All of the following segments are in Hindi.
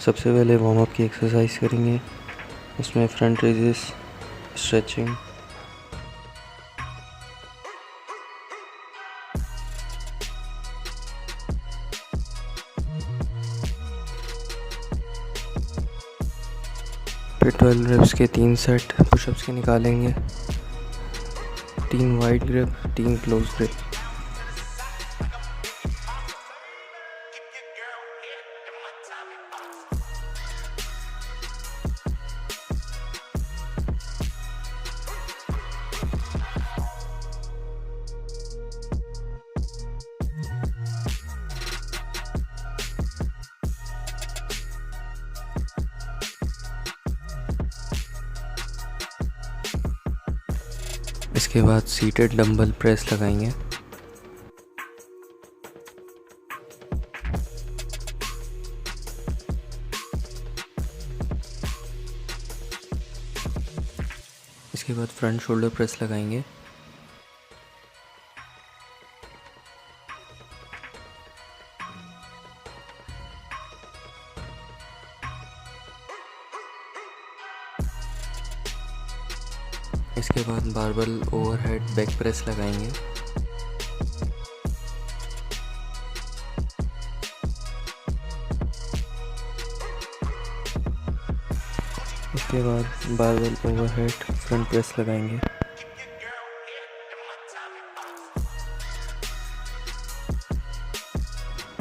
सबसे पहले वार्म अप की एक्सरसाइज करेंगे, उसमें फ्रंट रेजेस, स्ट्रेचिंग, फिर 12 रेप्स के 3 सेट पुशअप्स के निकालेंगे, 3 वाइड ग्रिप, 3 क्लोज ग्रिप। इसके बाद सीटेड डंबल प्रेस लगाएंगे। इसके बाद फ्रंट शोल्डर प्रेस लगाएंगे। इसके बाद बारबल ओवरहेड बैक प्रेस लगाएंगे। इसके बाद बारबल ओवरहेड फ्रंट प्रेस लगाएंगे।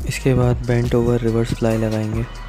इसके बाद बेंट ओवर रिवर्स फ्लाई लगाएंगे।